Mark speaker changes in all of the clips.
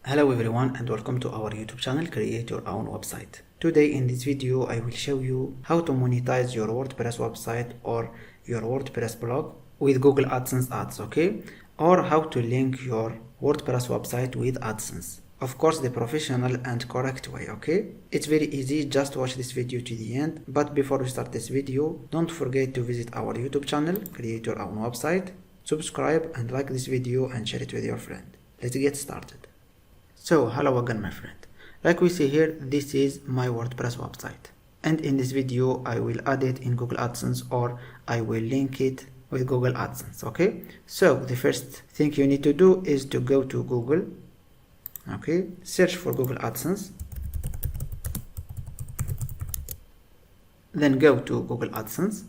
Speaker 1: Hello everyone and welcome to our YouTube channel Create Your Own Website. Today in this video I will show you how to monetize your WordPress website or your WordPress blog with Google AdSense ads, okay? Or how to link your WordPress website with AdSense. Of course, the professional and correct way, okay? It's very easy, just watch this video to the end. But before we start this video, don't forget to visit our YouTube channel Create Your Own Website, subscribe and like this video and share it with your friend. Let's get started. So hello again my friend, like we see here, this is my WordPress website, and in this video I will add it in Google AdSense or I will link it with Google AdSense, okay? So the first thing you need to do is to go to Google, okay, search for Google AdSense, then go to Google AdSense,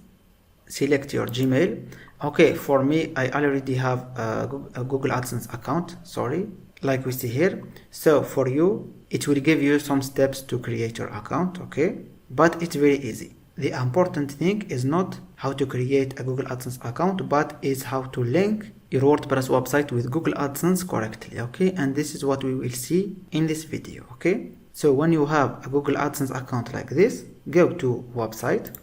Speaker 1: select your Gmail. Okay, for me I already have a Google AdSense account, like we see here. So for you it will give you some steps to create your account, okay? But it's very easy. The important thing is not how to create a Google AdSense account, but is how to link your WordPress website with Google AdSense correctly, okay? And this is what we will see in this video, okay? So when you have a Google AdSense account like this, go to website,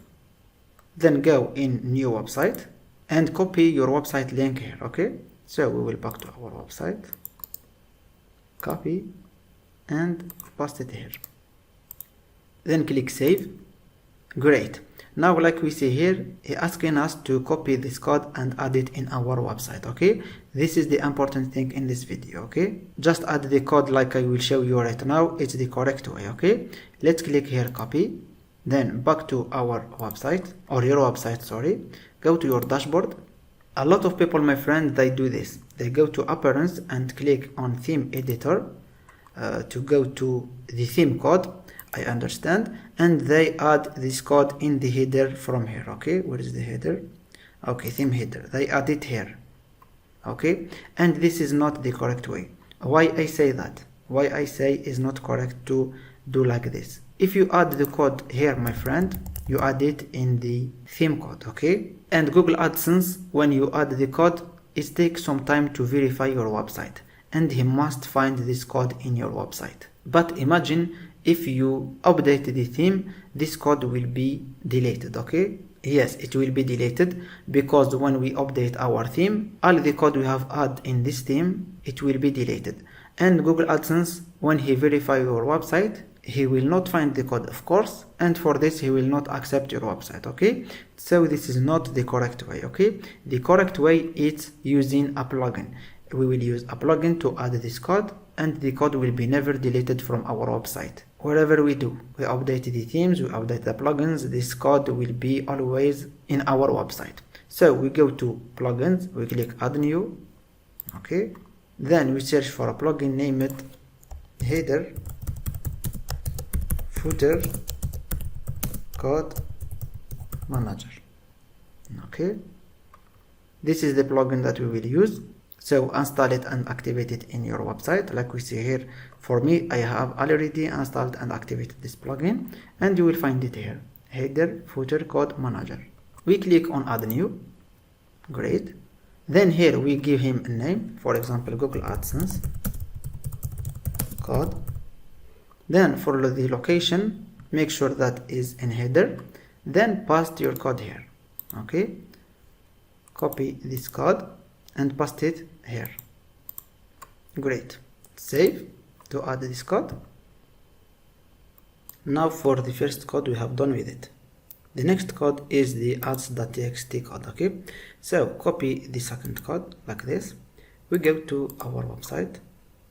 Speaker 1: then go in new website and copy your website link here, okay? So we will back to our website, copy and paste it here, then click save. Great. Now like we see here, it's asking us to copy this code and add it in our website, okay? This is the important thing in this video, okay? Just add the code like I will show you right now. It's the correct way, okay? Let's click here, copy, then back to our website, or your website, go to your dashboard. A lot of people, my friend, they do this. They go to appearance and click on theme editor to go to the theme code, I understand, and they add this code in the header from here, okay? Where is the header? Okay, theme header, they add it here, okay? And this is not the correct way. Why I say that? Why I say is not correct to do like this? If you add the code here, my friend, you add it in the theme code, okay? And Google AdSense, when you add the code, it takes some time to verify your website, and he must find this code in your website. But imagine if you update the theme, this code will be deleted, okay? Yes, it will be deleted, because when we update our theme, all the code we have added in this theme, it will be deleted. And Google AdSense, when he verify your website, he will not find the code, of course, and for this he will not accept your website, okay? So this is not the correct way, okay? The correct way is using a plugin. We will use a plugin to add this code, and the code will be never deleted from our website. Whatever we do, we update the themes, we update the plugins, this code will be always in our website. So we go to plugins, we click add new, okay? Then we search for a plugin, name it header footer code manager, okay? This is the plugin that we will use. So install it and activate it in your website. Like we see here, for me, I have already installed and activated this plugin, and you will find it here, header footer code manager. We click on add new. Great. Then here we give him a name, for example, Google AdSense code. Then for the location, make sure that is in header, then paste your code here, okay? Copy this code and paste it here. Great. Save to add this code. Now for the first code, we have done with it. The next code is the ads.txt code, okay? So copy the second code like this. We go to our website.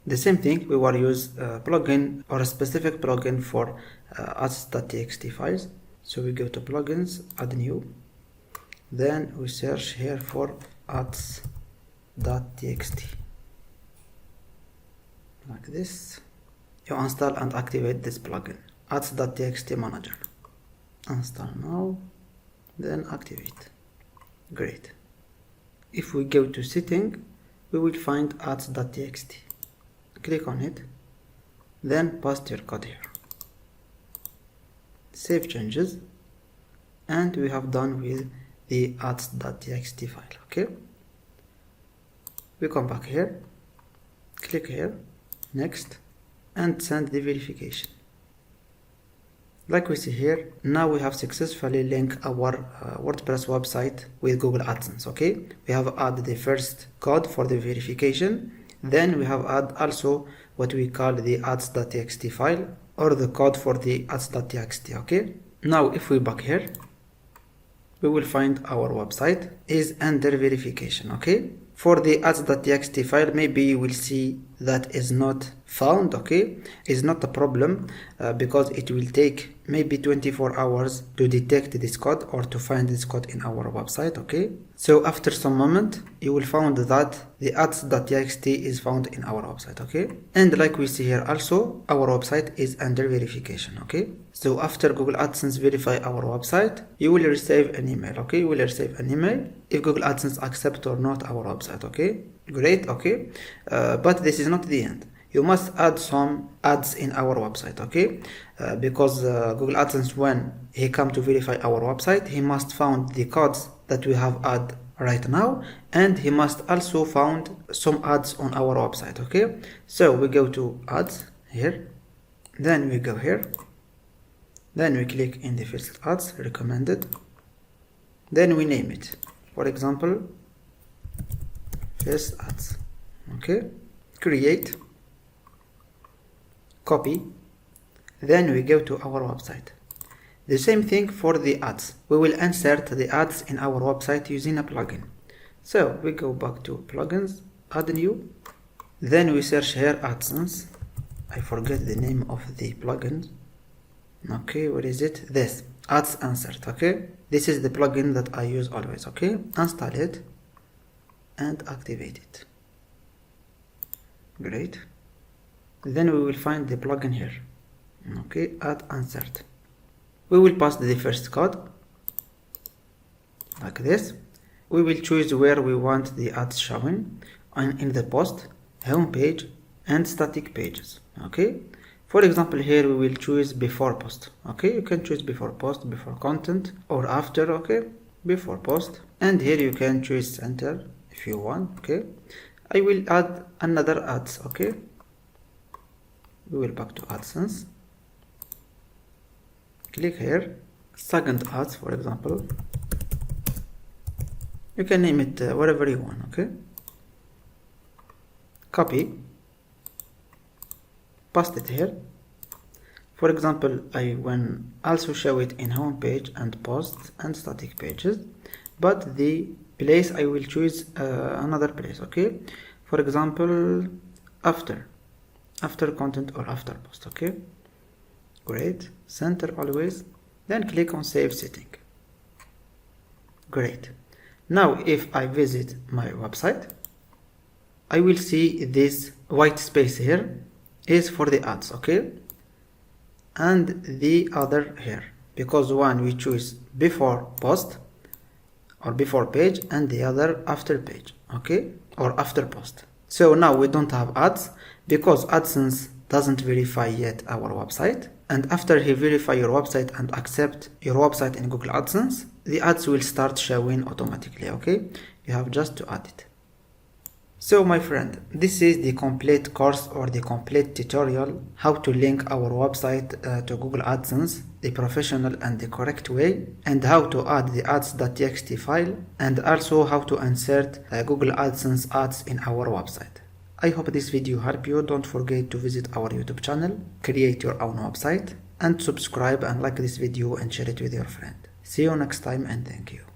Speaker 1: The same thing, we will use a plugin or a specific plugin for ads.txt files. So we go to plugins, add new. Then we search here for ads.txt like this. You install and activate this plugin, ads.txt manager. Install now, then activate. Great. If we go to setting, we will find ads.txt. Click on it, then paste your code here. Save changes, and we have done with the ads.txt file, okay? We come back here, click here, next, and send the verification. Like we see here, now we have successfully linked our WordPress website with Google AdSense. Okay, we have added the first code for the verification, then we have added also what we call the ads.txt file, or the code for the ads.txt. Okay, now if we back here, we will find our website is under verification. Okay, for the ads.txt file, maybe you will see that is not found. Okay, is not a problem because it will take maybe 24 hours to detect this code or to find this code in our website. Okay, so after some moment you will find that the ads.txt is found in our website. Okay, and like we see here also, our website is under verification. Okay, so after Google AdSense verify our website, you will receive an email. Okay, you will receive an email if Google AdSense accept or not our website. Okay, great. Okay, but this is not the end. You must add some ads in our website. Okay, because Google AdSense, when he come to verify our website, he must found the codes that we have added right now, and he must also found some ads on our website. Okay, so we go to ads here, then we go here, then we click in the first ads recommended, then we name it, for example, first ads. Okay, create, copy, then we go to our website. The same thing for the ads. We will insert the ads in our website using a plugin. So we go back to plugins, add new, then we search here AdSense. I forget the name of the plugin. Okay, what is it? This, ads insert. Okay, this is the plugin that I use always. Okay, install it and activate it. Great. Then we will find the plugin here. Okay, add insert. We will pass the first code like this. We will choose where we want the ads showing in the post, home page, and static pages. Okay, for example, here we will choose before post. Okay, you can choose before post, before content, or after. Okay, before post, and here you can choose center if you want. Okay, I will add another ads. Okay, we will back to AdSense, click here, second ads, for example, you can name it whatever you want. Okay, copy, paste it here. For example, I will also show it in home page and posts and static pages, but the place I will choose another place. Okay, for example, after content or after post. Okay, great, center always, then click on save setting. Great. Now if I visit my website, I will see this white space here is for the ads. Okay, and the other here, because one we choose before post or before page, and the other after page. Okay, or after post. So now we don't have ads because AdSense doesn't verify yet our website, and after he verify your website and accept your website in Google AdSense, the ads will start showing automatically. Okay, you have just to add it. So my friend, this is the complete course or the complete tutorial how to link our website to Google AdSense the professional and the correct way, and how to add the ads.txt file, and also how to insert Google AdSense ads in our website. I hope this video helped you. Don't forget to visit our YouTube channel, create your own website, and subscribe and like this video and share it with your friend. See you next time, and thank you.